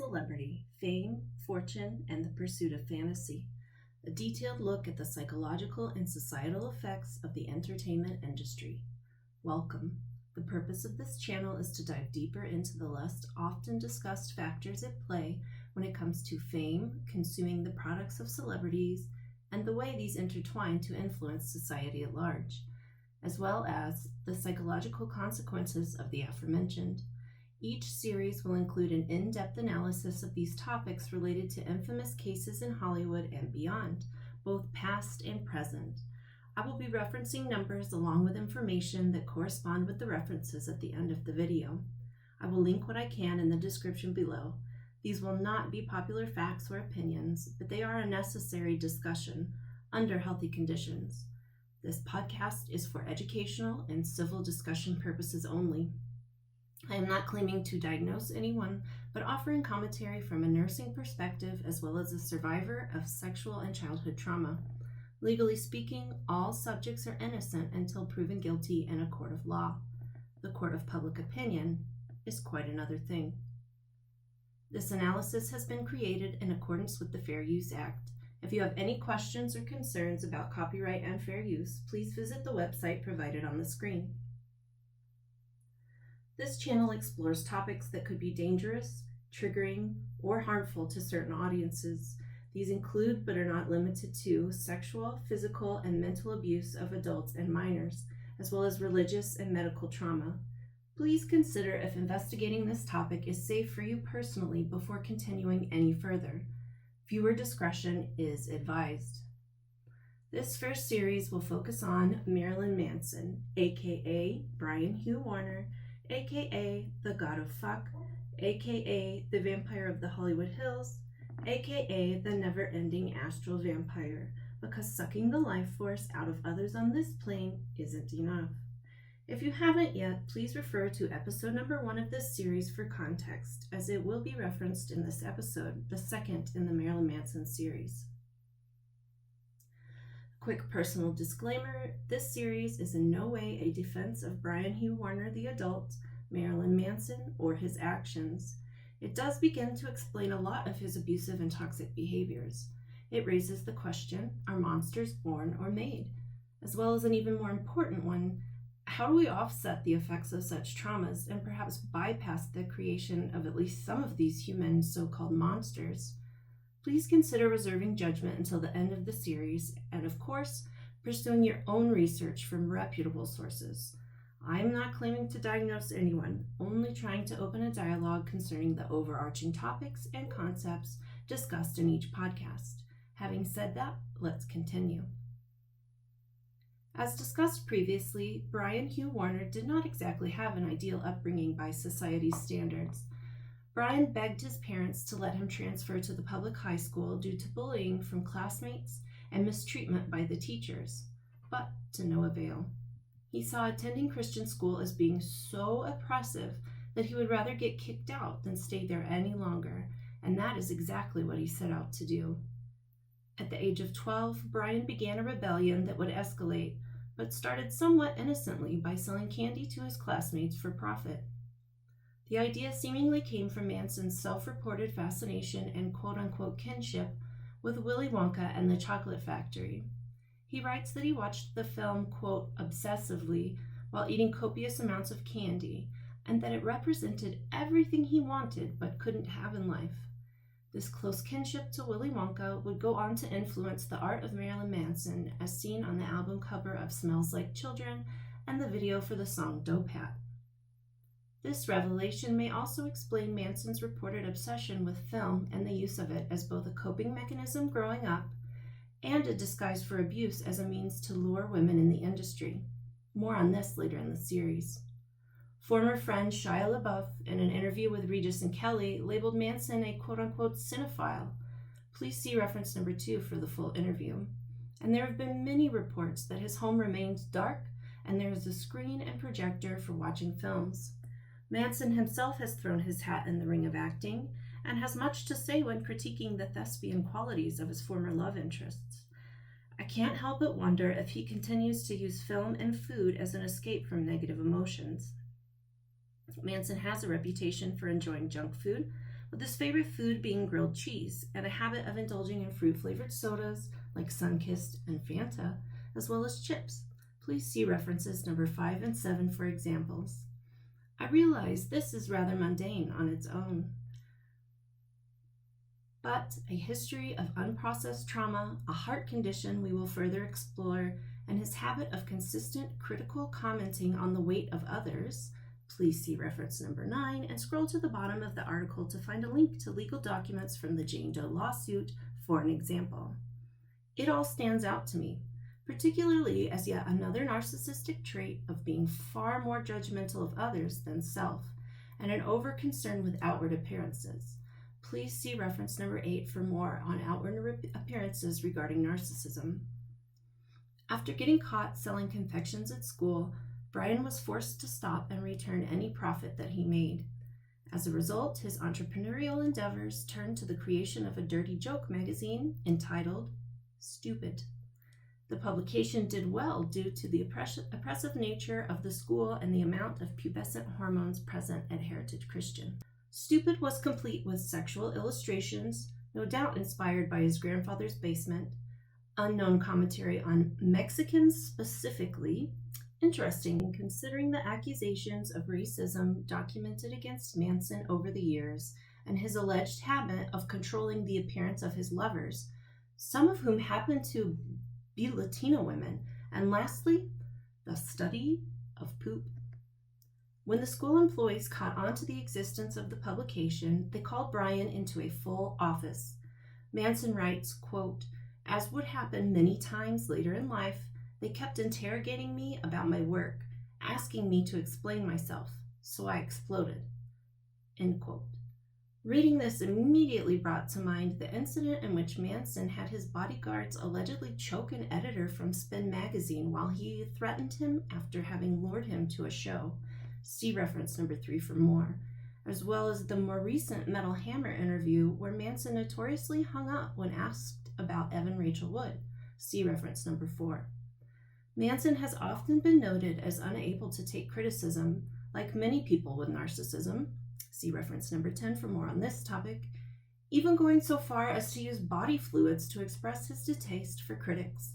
celebrity, fame, fortune, and the pursuit of fantasy. A detailed look at the psychological and societal effects of the entertainment industry. Welcome. The purpose of this channel is to dive deeper into the less often discussed factors at play when it comes to fame, consuming the products of celebrities, and the way these intertwine to influence society at large, as well as the psychological consequences of the aforementioned. Each series will include an in-depth analysis of these topics related to infamous cases in Hollywood and beyond, both past and present. I will be referencing numbers along with information that correspond with the references at the end of the video. I will link what I can in the description below. These will not be popular facts or opinions, but they are a necessary discussion under healthy conditions. This podcast is for educational and civil discussion purposes only. I am not claiming to diagnose anyone, but offering commentary from a nursing perspective as well as a survivor of sexual and childhood trauma. Legally speaking, all subjects are innocent until proven guilty in a court of law. The court of public opinion is quite another thing. This analysis has been created in accordance with the Fair Use Act. If you have any questions or concerns about copyright and fair use, please visit the website provided on the screen. This channel explores topics that could be dangerous, triggering, or harmful to certain audiences. These include, but are not limited to, sexual, physical, and mental abuse of adults and minors, as well as religious and medical trauma. Please consider if investigating this topic is safe for you personally before continuing any further. Viewer discretion is advised. This first series will focus on Marilyn Manson, aka Brian Hugh Warner, aka the God of Fuck, aka the Vampire of the Hollywood Hills, aka the never-ending astral vampire, because sucking the life force out of others on this plane isn't enough. If you haven't yet, please refer to episode number 1 of this series for context, as it will be referenced in this episode, the second in the Marilyn Manson series. Quick personal disclaimer, this series is in no way a defense of Brian Hugh Warner the adult, Marilyn Manson, or his actions. It does begin to explain a lot of his abusive and toxic behaviors. It raises the question, are monsters born or made? As well as an even more important one, how do we offset the effects of such traumas and perhaps bypass the creation of at least some of these human so-called monsters? Please consider reserving judgment until the end of the series and, of course, pursuing your own research from reputable sources. I am not claiming to diagnose anyone, only trying to open a dialogue concerning the overarching topics and concepts discussed in each podcast. Having said that, let's continue. As discussed previously, Brian Hugh Warner did not exactly have an ideal upbringing by society's standards. Brian begged his parents to let him transfer to the public high school due to bullying from classmates and mistreatment by the teachers, but to no avail. He saw attending Christian school as being so oppressive that he would rather get kicked out than stay there any longer, and that is exactly what he set out to do. At the age of 12, Brian began a rebellion that would escalate, but started somewhat innocently by selling candy to his classmates for profit. The idea seemingly came from Manson's self-reported fascination and quote-unquote kinship with Willy Wonka and the Chocolate Factory. He writes that he watched the film, quote, obsessively while eating copious amounts of candy, and that it represented everything he wanted but couldn't have in life. This close kinship to Willy Wonka would go on to influence the art of Marilyn Manson, as seen on the album cover of Smells Like Children and the video for the song Dope Hat. This revelation may also explain Manson's reported obsession with film and the use of it as both a coping mechanism growing up and a disguise for abuse as a means to lure women in the industry. More on this later in the series. Former friend Shia LaBeouf, in an interview with Regis and Kelly, labeled Manson a quote-unquote cinephile. Please see reference number 2 for the full interview. And there have been many reports that his home remains dark and there is a screen and projector for watching films. Manson himself has thrown his hat in the ring of acting and has much to say when critiquing the thespian qualities of his former love interests. I can't help but wonder if he continues to use film and food as an escape from negative emotions. Manson has a reputation for enjoying junk food, with his favorite food being grilled cheese and a habit of indulging in fruit-flavored sodas like Sunkist and Fanta, as well as chips. Please see references number 5 and 7 for examples. I realize this is rather mundane on its own, but a history of unprocessed trauma, a heart condition we will further explore, and his habit of consistent critical commenting on the weight of others. Please see reference number 9 and scroll to the bottom of the article to find a link to legal documents from the Jane Doe lawsuit for an example. It all stands out to me, particularly as yet another narcissistic trait of being far more judgmental of others than self, and an over-concern with outward appearances. Please see reference number 8 for more on outward appearances regarding narcissism. After getting caught selling confections at school, Brian was forced to stop and return any profit that he made. As a result, his entrepreneurial endeavors turned to the creation of a dirty joke magazine entitled Stupid. The publication did well due to the oppressive nature of the school and the amount of pubescent hormones present at Heritage Christian. Stupid was complete with sexual illustrations, no doubt inspired by his grandfather's basement, unknown commentary on Mexicans specifically, interesting considering the accusations of racism documented against Manson over the years, and his alleged habit of controlling the appearance of his lovers, some of whom happened to be Latino women, and lastly, the study of poop. When the school employees caught on to the existence of the publication, they called Brian into a full office. Manson writes, quote, "As would happen many times later in life, they kept interrogating me about my work, asking me to explain myself, so I exploded." End quote. Reading this immediately brought to mind the incident in which Manson had his bodyguards allegedly choke an editor from Spin magazine while he threatened him after having lured him to a show. See reference number 3 for more, as well as the more recent Metal Hammer interview where Manson notoriously hung up when asked about Evan Rachel Wood. See reference number 4. Manson has often been noted as unable to take criticism, like many people with narcissism. See reference number 10 for more on this topic, even going so far as to use body fluids to express his distaste for critics.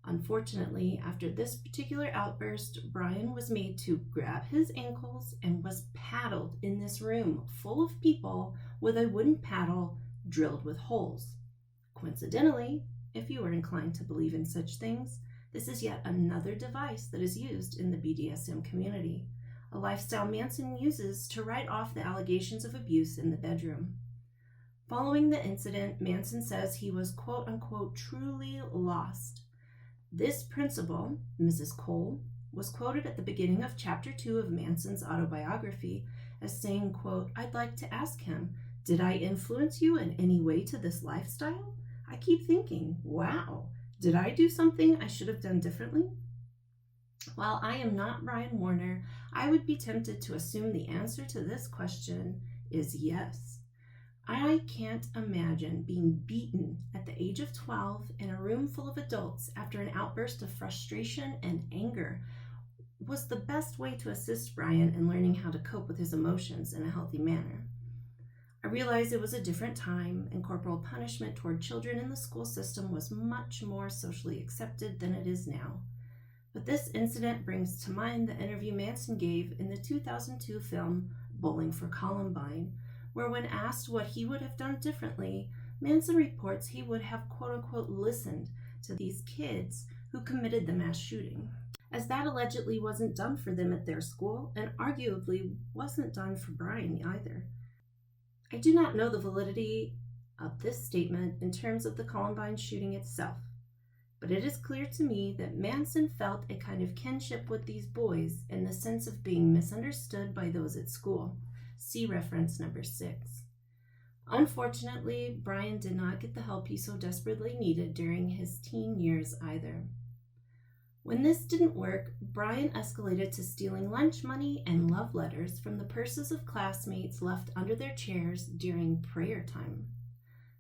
Unfortunately, after this particular outburst, Brian was made to grab his ankles and was paddled in this room full of people with a wooden paddle drilled with holes. Coincidentally, if you are inclined to believe in such things, this is yet another device that is used in the BDSM community, a lifestyle Manson uses to write off the allegations of abuse in the bedroom. Following the incident, Manson says he was quote-unquote truly lost. This principal, Mrs. Cole, was quoted at the beginning of Chapter 2 of Manson's autobiography as saying, quote, "I'd like to ask him, did I influence you in any way to this lifestyle? I keep thinking, wow, did I do something I should have done differently?" While I am not Brian Warner, I would be tempted to assume the answer to this question is yes. I can't imagine being beaten at the age of 12 in a room full of adults after an outburst of frustration and anger was the best way to assist Brian in learning how to cope with his emotions in a healthy manner. I realized it was a different time, and corporal punishment toward children in the school system was much more socially accepted than it is now. But this incident brings to mind the interview Manson gave in the 2002 film Bowling for Columbine, where when asked what he would have done differently, Manson reports he would have quote-unquote listened to these kids who committed the mass shooting, as that allegedly wasn't done for them at their school, and arguably wasn't done for Brian either. I do not know the validity of this statement in terms of the Columbine shooting itself, but it is clear to me that Manson felt a kind of kinship with these boys in the sense of being misunderstood by those at school. See reference number 6. Unfortunately, Brian did not get the help he so desperately needed during his teen years either. When this didn't work, Brian escalated to stealing lunch money and love letters from the purses of classmates left under their chairs during prayer time.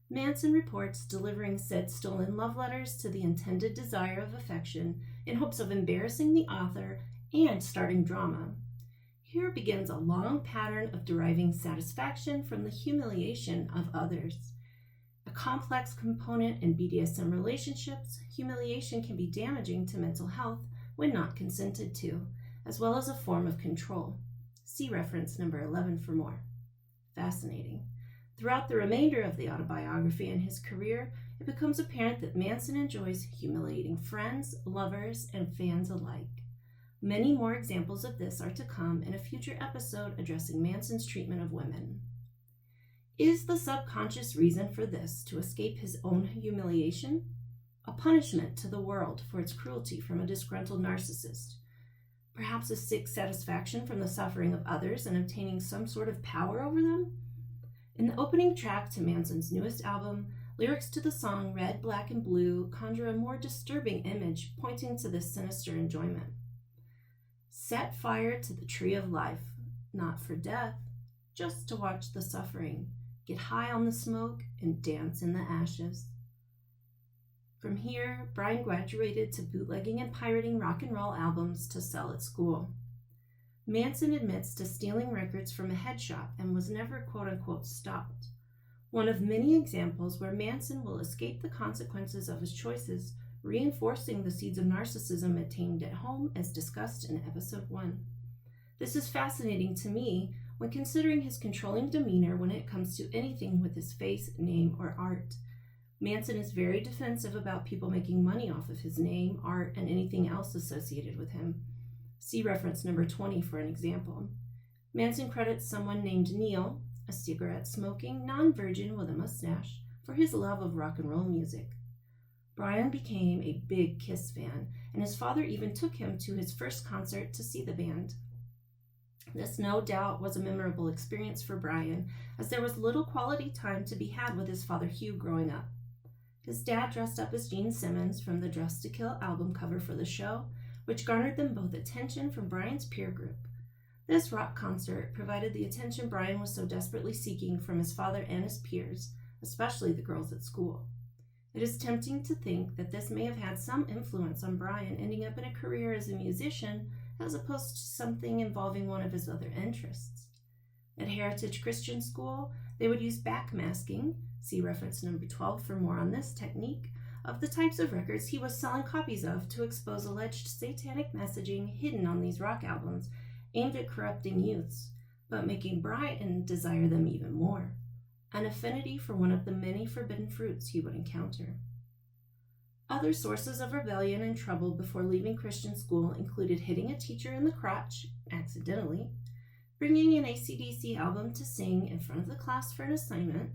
Manson reports delivering said stolen love letters to the intended desire of affection in hopes of embarrassing the author and starting drama. Here begins a long pattern of deriving satisfaction from the humiliation of others. A complex component in BDSM relationships, humiliation can be damaging to mental health when not consented to, as well as a form of control. See reference number 11 for more. Fascinating. Throughout the remainder of the autobiography and his career, it becomes apparent that Manson enjoys humiliating friends, lovers, and fans alike. Many more examples of this are to come in a future episode addressing Manson's treatment of women. Is the subconscious reason for this to escape his own humiliation? A punishment to the world for its cruelty from a disgruntled narcissist? Perhaps a sick satisfaction from the suffering of others and obtaining some sort of power over them? In the opening track to Manson's newest album, lyrics to the song Red, Black, and Blue conjure a more disturbing image pointing to this sinister enjoyment. Set fire to the tree of life, not for death, just to watch the suffering, get high on the smoke, and dance in the ashes. From here, Brian graduated to bootlegging and pirating rock and roll albums to sell at school. Manson admits to stealing records from a head shop and was never quote-unquote stopped. One of many examples where Manson will escape the consequences of his choices, reinforcing the seeds of narcissism attained at home as discussed in episode 1. This is fascinating to me when considering his controlling demeanor when it comes to anything with his face, name, or art. Manson is very defensive about people making money off of his name, art, and anything else associated with him. See reference number 20 for an example. Manson credits someone named Neil, a cigarette-smoking non-virgin with a mustache, for his love of rock and roll music. Brian became a big Kiss fan, and his father even took him to his first concert to see the band. This no doubt was a memorable experience for Brian, as there was little quality time to be had with his father Hugh growing up. His dad dressed up as Gene Simmons from the Dressed to Kill album cover for the show, which garnered them both attention from Brian's peer group. This rock concert provided the attention Brian was so desperately seeking from his father and his peers, especially the girls at school. It is tempting to think that this may have had some influence on Brian ending up in a career as a musician as opposed to something involving one of his other interests. At Heritage Christian School, they would use backmasking, see reference number 12 for more on this technique, of the types of records he was selling copies of to expose alleged satanic messaging hidden on these rock albums aimed at corrupting youths, but making Brian desire them even more, an affinity for one of the many forbidden fruits he would encounter. Other sources of rebellion and trouble before leaving Christian school included hitting a teacher in the crotch, accidentally, bringing an AC/DC album to sing in front of the class for an assignment,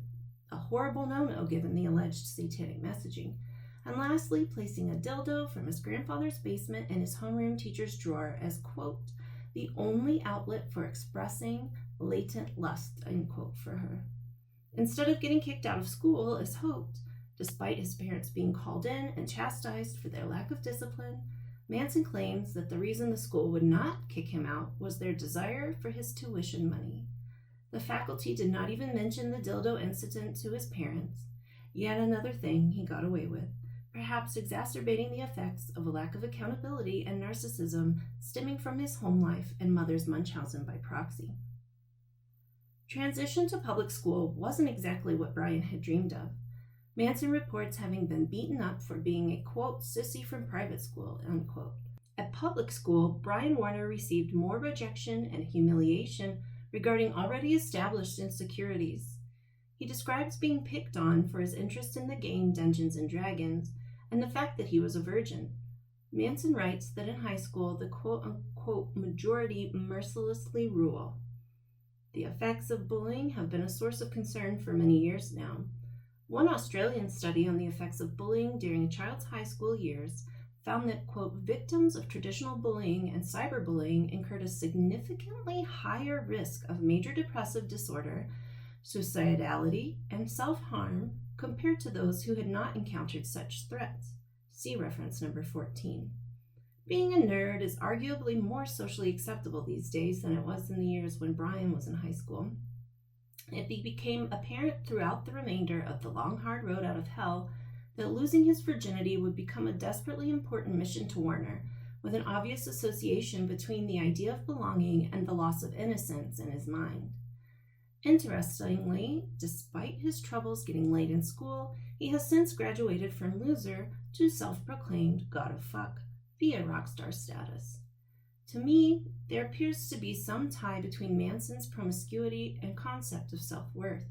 a horrible no-no given the alleged satanic messaging, and lastly, placing a dildo from his grandfather's basement in his homeroom teacher's drawer as, quote, the only outlet for expressing latent lust, end quote, for her. Instead of getting kicked out of school as hoped, despite his parents being called in and chastised for their lack of discipline, Manson claims that the reason the school would not kick him out was their desire for his tuition money. The faculty did not even mention the dildo incident to his parents, yet another thing he got away with, perhaps exacerbating the effects of a lack of accountability and narcissism stemming from his home life and mother's Munchausen by proxy. Transition to public school wasn't exactly what Brian had dreamed of. Manson reports having been beaten up for being a, quote, sissy from private school, unquote. At public school, Brian Warner received more rejection and humiliation regarding already established insecurities. He describes being picked on for his interest in the game Dungeons & Dragons and the fact that he was a virgin. Manson writes that in high school, the quote-unquote majority mercilessly rule. The effects of bullying have been a source of concern for many years now. One Australian study on the effects of bullying during a child's high school years found that, quote, victims of traditional bullying and cyberbullying incurred a significantly higher risk of major depressive disorder, suicidality, and self-harm compared to those who had not encountered such threats. See reference number 14. Being a nerd is arguably more socially acceptable these days than it was in the years when Brian was in high school. It became apparent throughout the remainder of the long, hard road out of hell that losing his virginity would become a desperately important mission to Warner, with an obvious association between the idea of belonging and the loss of innocence in his mind. Interestingly, despite his troubles getting late in school, he has since graduated from loser to self-proclaimed god of fuck via rockstar status. To me, there appears to be some tie between Manson's promiscuity and concept of self-worth.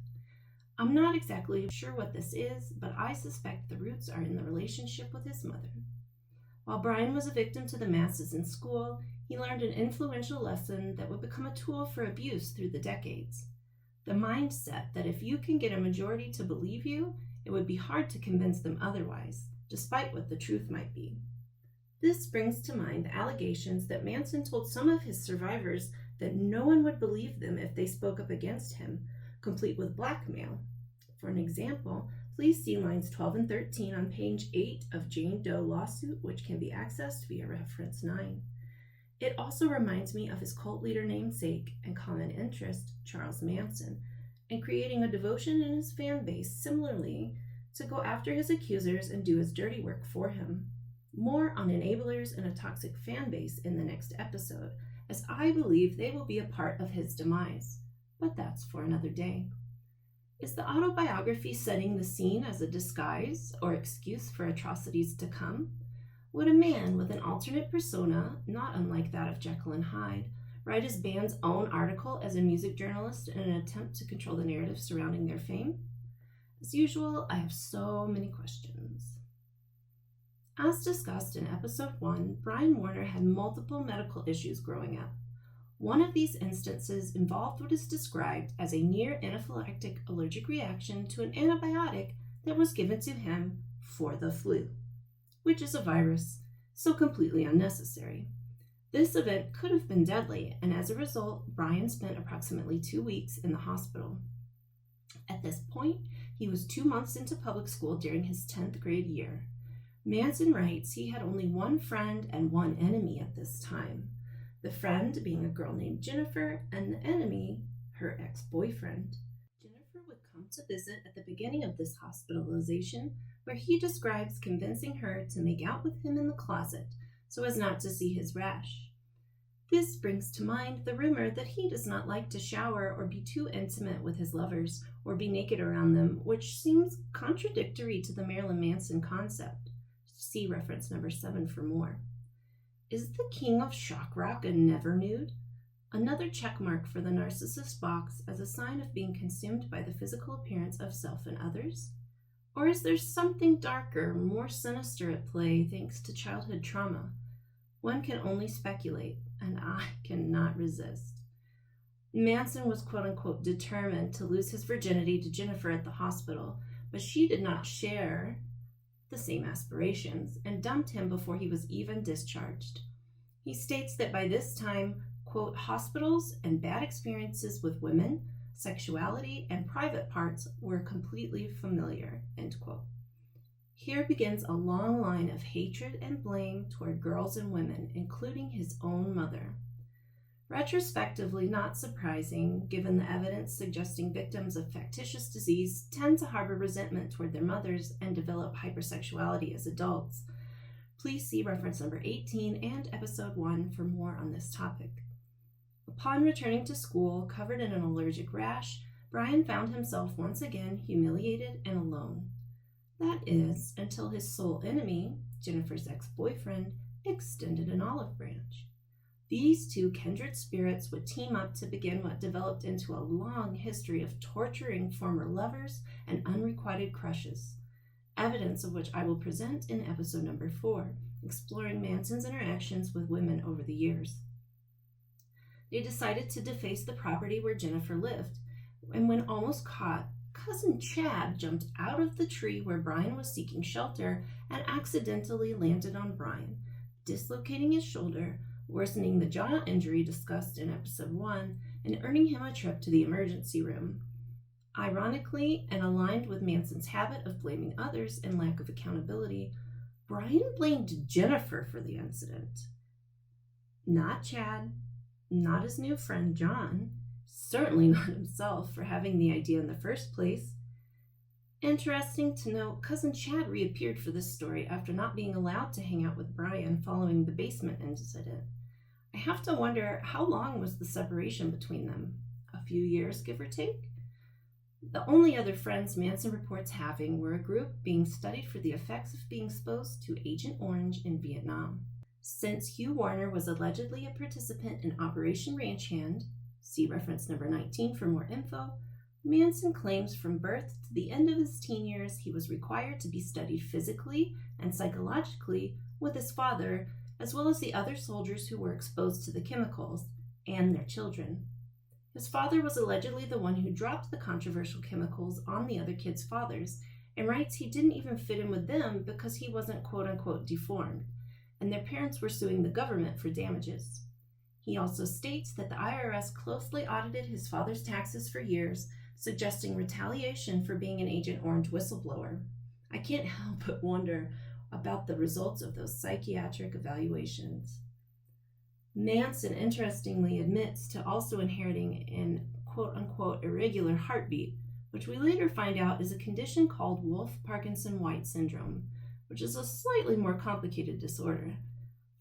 I'm not exactly sure what this is, but I suspect the roots are in the relationship with his mother. While Brian was a victim to the masses in school, he learned an influential lesson that would become a tool for abuse through the decades. The mindset that if you can get a majority to believe you, it would be hard to convince them otherwise, despite what the truth might be. This brings to mind the allegations that Manson told some of his survivors that no one would believe them if they spoke up against him, complete with blackmail. For an example, please see lines 12 and 13 on page 8 of Jane Doe lawsuit, which can be accessed via reference 9. It also reminds me of his cult leader namesake and common interest, Charles Manson, and creating a devotion in his fan base similarly to go after his accusers and do his dirty work for him. More on enablers and a toxic fan base in the next episode, as I believe they will be a part of his demise. But that's for another day. Is the autobiography setting the scene as a disguise or excuse for atrocities to come? Would a man with an alternate persona, not unlike that of Jekyll and Hyde, write his band's own article as a music journalist in an attempt to control the narrative surrounding their fame? As usual, I have so many questions. As discussed in episode 1, Brian Warner had multiple medical issues growing up. One of these instances involved what is described as a near anaphylactic allergic reaction to an antibiotic that was given to him for the flu, which is a virus, so completely unnecessary. This event could have been deadly, and as a result, Brian spent approximately 2 weeks in the hospital. At this point, he was 2 months into public school during his 10th grade year. Manson writes he had only one friend and one enemy at this time, the friend being a girl named Jennifer and the enemy her ex-boyfriend. Jennifer would come to visit at the beginning of this hospitalization, where he describes convincing her to make out with him in the closet so as not to see his rash. This brings to mind the rumor that he does not like to shower or be too intimate with his lovers or be naked around them, which seems contradictory to the Marilyn Manson concept. See reference number 7 for more. Is the king of shock rock a never nude? Another checkmark for the narcissist box as a sign of being consumed by the physical appearance of self and others? Or is there something darker, more sinister at play thanks to childhood trauma? One can only speculate, and I cannot resist. Manson was quote-unquote determined to lose his virginity to Jennifer at the hospital, but she did not share the same aspirations and dumped him before he was even discharged. He states that by this time, quote, hospitals and bad experiences with women, sexuality, and private parts were completely familiar, end quote. Here begins a long line of hatred and blame toward girls and women, including his own mother. Retrospectively, not surprising, given the evidence suggesting victims of factitious disease tend to harbor resentment toward their mothers and develop hypersexuality as adults. Please see reference number 18 and episode 1 for more on this topic. Upon returning to school, covered in an allergic rash, Brian found himself once again humiliated and alone. That is, until his sole enemy, Jennifer's ex-boyfriend, extended an olive branch. These two kindred spirits would team up to begin what developed into a long history of torturing former lovers and unrequited crushes, evidence of which I will present in episode number 4, exploring Manson's interactions with women over the years. They decided to deface the property where Jennifer lived, and when almost caught, cousin Chad jumped out of the tree where Brian was seeking shelter and accidentally landed on Brian, dislocating his shoulder, worsening the jaw injury discussed in episode 1, and earning him a trip to the emergency room. Ironically, and aligned with Manson's habit of blaming others and lack of accountability, Brian blamed Jennifer for the incident. Not Chad, not his new friend John, certainly not himself for having the idea in the first place. Interesting to note, Cousin Chad reappeared for this story after not being allowed to hang out with Brian following the basement incident. I have to wonder, how long was the separation between them? A few years, give or take? The only other friends Manson reports having were a group being studied for the effects of being exposed to Agent Orange in Vietnam. Since Hugh Warner was allegedly a participant in Operation Ranch Hand, see reference number 19 for more info, Manson claims from birth to the end of his teen years he was required to be studied physically and psychologically with his father, as well as the other soldiers who were exposed to the chemicals, and their children. His father was allegedly the one who dropped the controversial chemicals on the other kids' fathers, and writes he didn't even fit in with them because he wasn't quote-unquote deformed, and their parents were suing the government for damages. He also states that the IRS closely audited his father's taxes for years, suggesting retaliation for being an Agent Orange whistleblower. I can't help but wonder about the results of those psychiatric evaluations. Manson interestingly admits to also inheriting an quote-unquote irregular heartbeat, which we later find out is a condition called Wolff-Parkinson-White syndrome, which is a slightly more complicated disorder.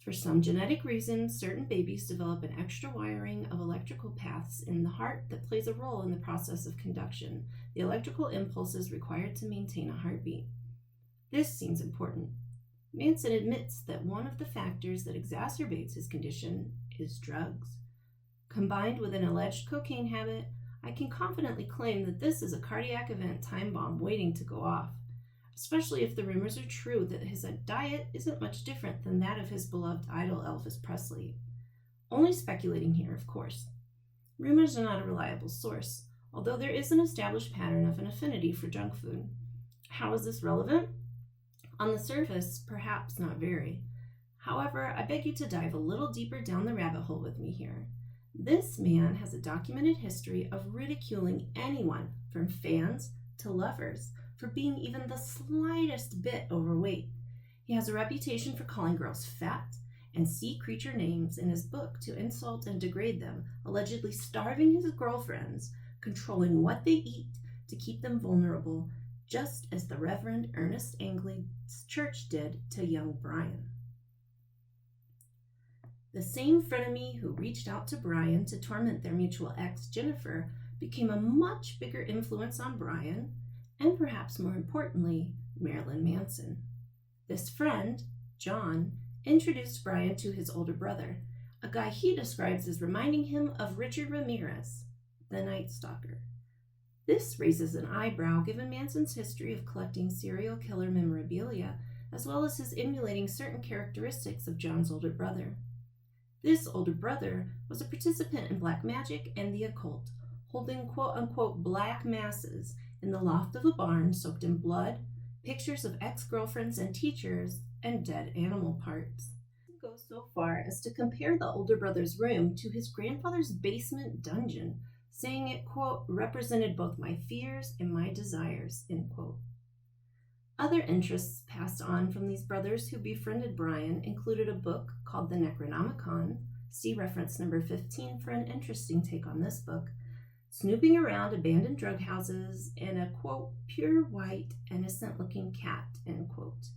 For some genetic reasons, certain babies develop an extra wiring of electrical paths in the heart that plays a role in the process of conduction, the electrical impulses required to maintain a heartbeat. This seems important. Manson admits that one of the factors that exacerbates his condition is drugs. Combined with an alleged cocaine habit, I can confidently claim that this is a cardiac event time bomb waiting to go off, especially if the rumors are true that his diet isn't much different than that of his beloved idol Elvis Presley. Only speculating here, of course. Rumors are not a reliable source, although there is an established pattern of an affinity for junk food. How is this relevant? On the surface, perhaps not very. However, I beg you to dive a little deeper down the rabbit hole with me here. This man has a documented history of ridiculing anyone, from fans to lovers, for being even the slightest bit overweight. He has a reputation for calling girls fat and sea creature names in his book to insult and degrade them, allegedly starving his girlfriends, controlling what they eat to keep them vulnerable, just as the Reverend Ernest Angley's church did to young Brian. The same frenemy who reached out to Brian to torment their mutual ex, Jennifer, became a much bigger influence on Brian, and perhaps more importantly, Marilyn Manson. This friend, John, introduced Brian to his older brother, a guy he describes as reminding him of Richard Ramirez, the Night Stalker. This raises an eyebrow given Manson's history of collecting serial killer memorabilia, as well as his emulating certain characteristics of John's older brother. This older brother was a participant in black magic and the occult, holding quote-unquote black masses in the loft of a barn soaked in blood, pictures of ex-girlfriends and teachers, and dead animal parts. He goes so far as to compare the older brother's room to his grandfather's basement dungeon, saying it, quote, represented both my fears and my desires, end quote. Other interests passed on from these brothers who befriended Brian included a book called the Necronomicon, see reference number 15 for an interesting take on this book, snooping around abandoned drug houses, and a, quote, pure white, innocent-looking cat, end quote.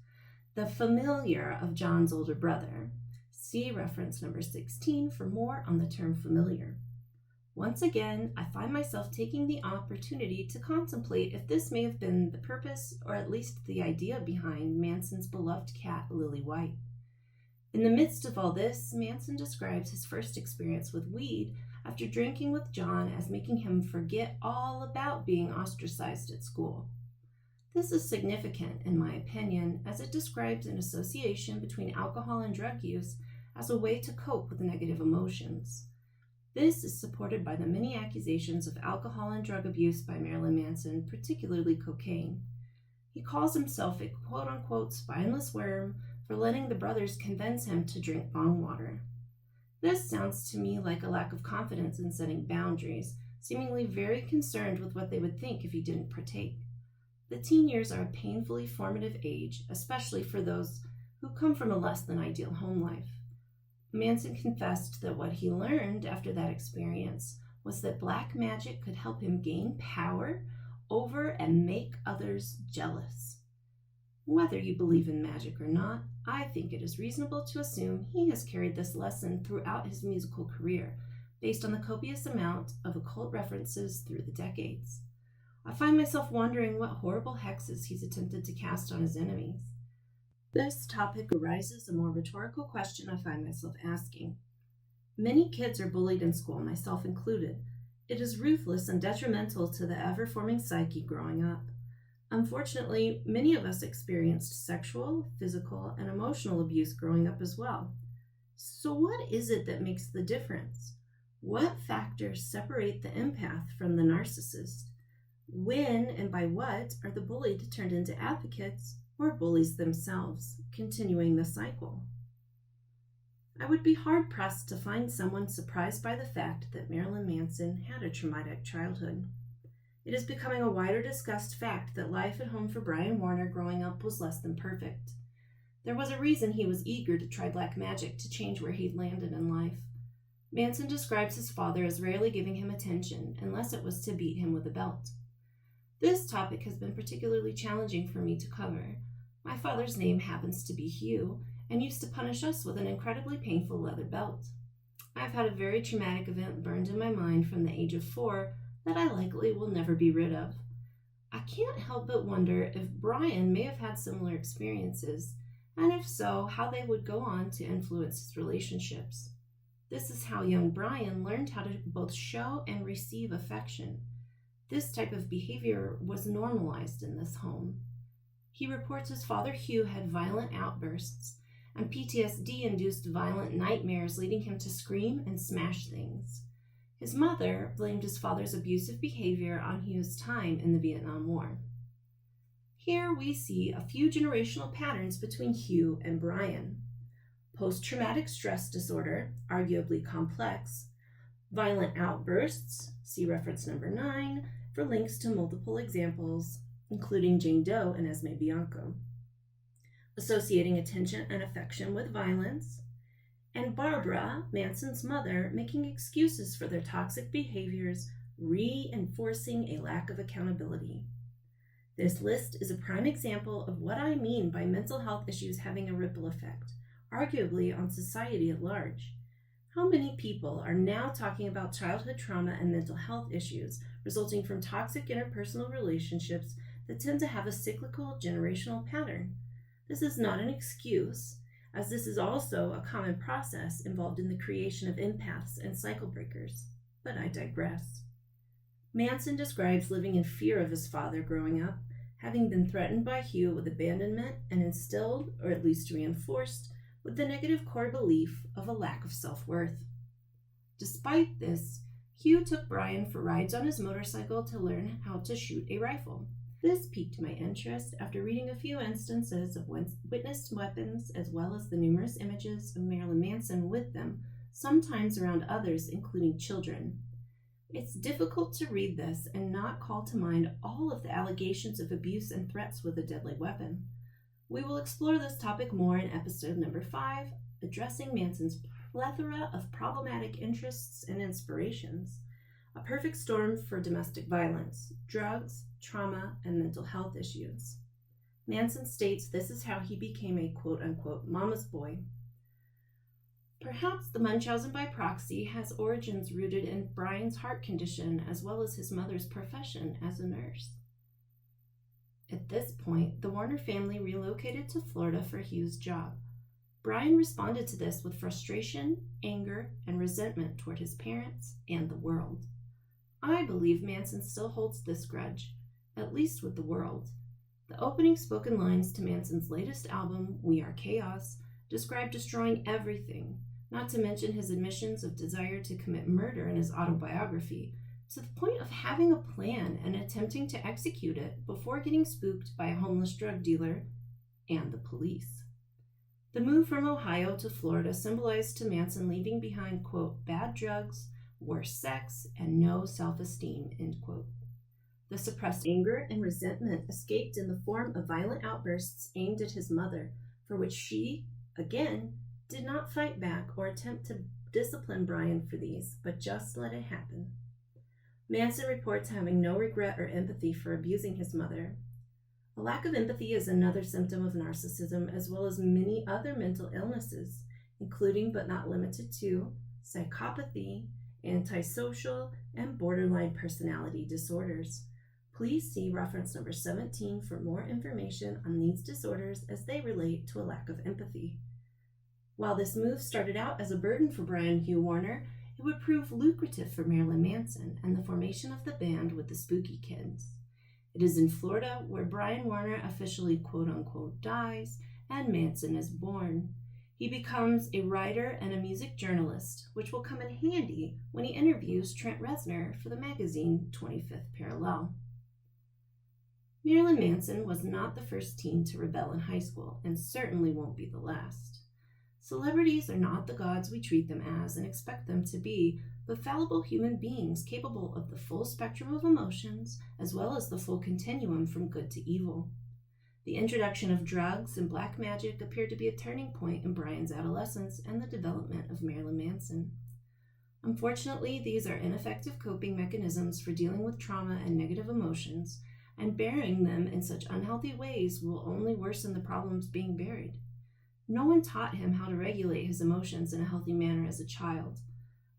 The familiar of John's older brother. See reference number 16 for more on the term familiar. Once again, I find myself taking the opportunity to contemplate if this may have been the purpose, or at least the idea behind Manson's beloved cat, Lily White. In the midst of all this, Manson describes his first experience with weed after drinking with John as making him forget all about being ostracized at school. This is significant, in my opinion, as it describes an association between alcohol and drug use as a way to cope with negative emotions. This is supported by the many accusations of alcohol and drug abuse by Marilyn Manson, particularly cocaine. He calls himself a quote-unquote spineless worm for letting the brothers convince him to drink bong water. This sounds to me like a lack of confidence in setting boundaries, seemingly very concerned with what they would think if he didn't partake. The teen years are a painfully formative age, especially for those who come from a less than ideal home life. Manson confessed that what he learned after that experience was that black magic could help him gain power over and make others jealous. Whether you believe in magic or not, I think it is reasonable to assume he has carried this lesson throughout his musical career, based on the copious amount of occult references through the decades. I find myself wondering what horrible hexes he's attempted to cast on his enemies. This topic arises a more rhetorical question I find myself asking. Many kids are bullied in school, myself included. It is ruthless and detrimental to the ever-forming psyche growing up. Unfortunately, many of us experienced sexual, physical, and emotional abuse growing up as well. So what is it that makes the difference? What factors separate the empath from the narcissist? When and by what are the bullied turned into advocates or bullies themselves, continuing the cycle? I would be hard-pressed to find someone surprised by the fact that Marilyn Manson had a traumatic childhood. It is becoming a wider discussed fact that life at home for Brian Warner growing up was less than perfect. There was a reason he was eager to try black magic to change where he'd landed in life. Manson describes his father as rarely giving him attention, unless it was to beat him with a belt. This topic has been particularly challenging for me to cover. My father's name happens to be Hugh, and used to punish us with an incredibly painful leather belt. I've had a very traumatic event burned in my mind from the age of 4 that I likely will never be rid of. I can't help but wonder if Brian may have had similar experiences, and if so, how they would go on to influence his relationships. This is how young Brian learned how to both show and receive affection. This type of behavior was normalized in this home. He reports his father Hugh had violent outbursts, and PTSD-induced violent nightmares leading him to scream and smash things. His mother blamed his father's abusive behavior on Hugh's time in the Vietnam War. Here we see a few generational patterns between Hugh and Brian. Post-traumatic stress disorder, arguably complex, violent outbursts, see reference number 9 for links to multiple examples, including Jane Doe and Esme Bianco, associating attention and affection with violence, and Barbara, Manson's mother, making excuses for their toxic behaviors, reinforcing a lack of accountability. This list is a prime example of what I mean by mental health issues having a ripple effect, arguably on society at large. How many people are now talking about childhood trauma and mental health issues resulting from toxic interpersonal relationships that tend to have a cyclical generational pattern? This is not an excuse, as this is also a common process involved in the creation of empaths and cycle breakers, but I digress. Manson describes living in fear of his father growing up, having been threatened by Hugh with abandonment and instilled, or at least reinforced, with the negative core belief of a lack of self-worth. Despite this, Hugh took Brian for rides on his motorcycle to learn how to shoot a rifle. This piqued my interest after reading a few instances of witnessed weapons as well as the numerous images of Marilyn Manson with them, sometimes around others, including children. It's difficult to read this and not call to mind all of the allegations of abuse and threats with a deadly weapon. We will explore this topic more in episode number 5, addressing Manson's plethora of problematic interests and inspirations. A perfect storm for domestic violence, drugs, trauma, and mental health issues. Manson states this is how he became a quote-unquote mama's boy. Perhaps the Munchausen by proxy has origins rooted in Brian's heart condition as well as his mother's profession as a nurse. At this point, the Warner family relocated to Florida for Hugh's job. Brian responded to this with frustration, anger, and resentment toward his parents and the world. I believe Manson still holds this grudge, at least with the world. The opening spoken lines to Manson's latest album, We Are Chaos, describe destroying everything, not to mention his admissions of desire to commit murder in his autobiography, to the point of having a plan and attempting to execute it before getting spooked by a homeless drug dealer and the police. The move from Ohio to Florida symbolized to Manson leaving behind, quote, bad drugs, worse sex, and no self-esteem, end quote. The suppressed anger and resentment escaped in the form of violent outbursts aimed at his mother, for which she, again, did not fight back or attempt to discipline Brian for these, but just let it happen. Manson reports having no regret or empathy for abusing his mother. A lack of empathy is another symptom of narcissism, as well as many other mental illnesses, including but not limited to psychopathy, antisocial, and borderline personality disorders. Please see reference number 17 for more information on these disorders as they relate to a lack of empathy. While this move started out as a burden for Brian Hugh Warner, it would prove lucrative for Marilyn Manson and the formation of the band with the Spooky Kids. It is in Florida where Brian Warner officially quote-unquote dies and Manson is born. He becomes a writer and a music journalist, which will come in handy when he interviews Trent Reznor for the magazine 25th Parallel. Marilyn Manson was not the first teen to rebel in high school, and certainly won't be the last. Celebrities are not the gods we treat them as and expect them to be, but fallible human beings capable of the full spectrum of emotions, as well as the full continuum from good to evil. The introduction of drugs and black magic appeared to be a turning point in Brian's adolescence and the development of Marilyn Manson. Unfortunately, these are ineffective coping mechanisms for dealing with trauma and negative emotions, and burying them in such unhealthy ways will only worsen the problems being buried. No one taught him how to regulate his emotions in a healthy manner as a child.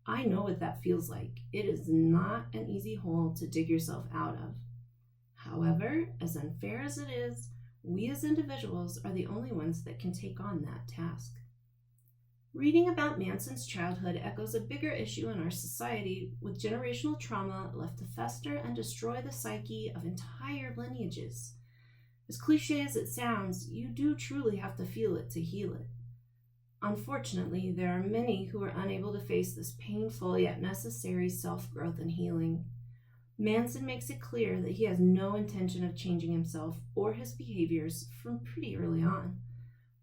I know what that feels like. It is not an easy hole to dig yourself out of. However, as unfair as it is, we as individuals are the only ones that can take on that task. Reading about Manson's childhood echoes a bigger issue in our society, with generational trauma left to fester and destroy the psyche of entire lineages. As cliche as it sounds, you do truly have to feel it to heal it. Unfortunately, there are many who are unable to face this painful yet necessary self-growth and healing. Manson makes it clear that he has no intention of changing himself or his behaviors from pretty early on.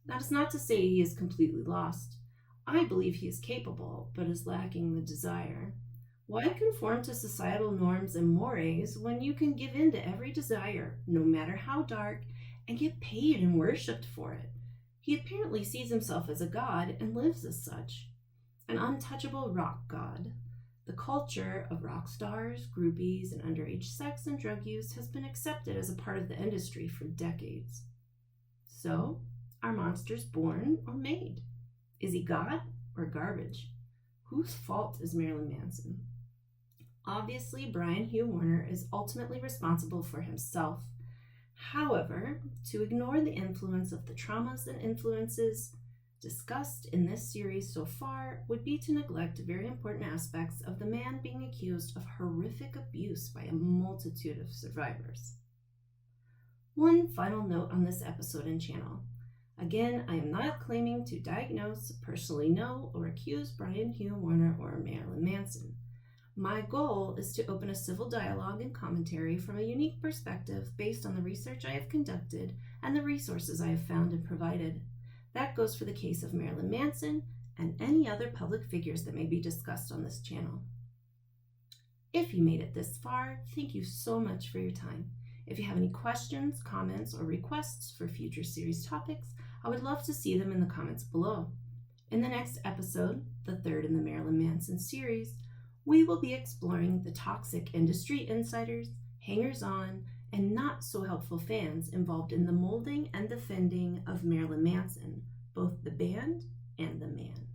That is not to say he is completely lost. I believe he is capable, but is lacking the desire. Why conform to societal norms and mores when you can give in to every desire, no matter how dark, and get paid and worshipped for it? He apparently sees himself as a god and lives as such. An untouchable rock god. The culture of rock stars, groupies, and underage sex and drug use has been accepted as a part of the industry for decades. So, are monsters born or made? Is he God or garbage? Whose fault is Marilyn Manson? Obviously, Brian Hugh Warner is ultimately responsible for himself. However, to ignore the influence of the traumas and influences discussed in this series so far would be to neglect very important aspects of the man being accused of horrific abuse by a multitude of survivors. One final note on this episode and channel. Again, I am not claiming to diagnose, personally know, or accuse Brian Hugh Warner or Marilyn Manson. My goal is to open a civil dialogue and commentary from a unique perspective based on the research I have conducted and the resources I have found and provided. That goes for the case of Marilyn Manson and any other public figures that may be discussed on this channel. If you made it this far, thank you so much for your time. If you have any questions, comments, or requests for future series topics, I would love to see them in the comments below. In the next episode, the third in the Marilyn Manson series, we will be exploring the toxic industry insiders, hangers-on, and not so helpful fans involved in the molding and defending of Marilyn Manson, both the band and the man.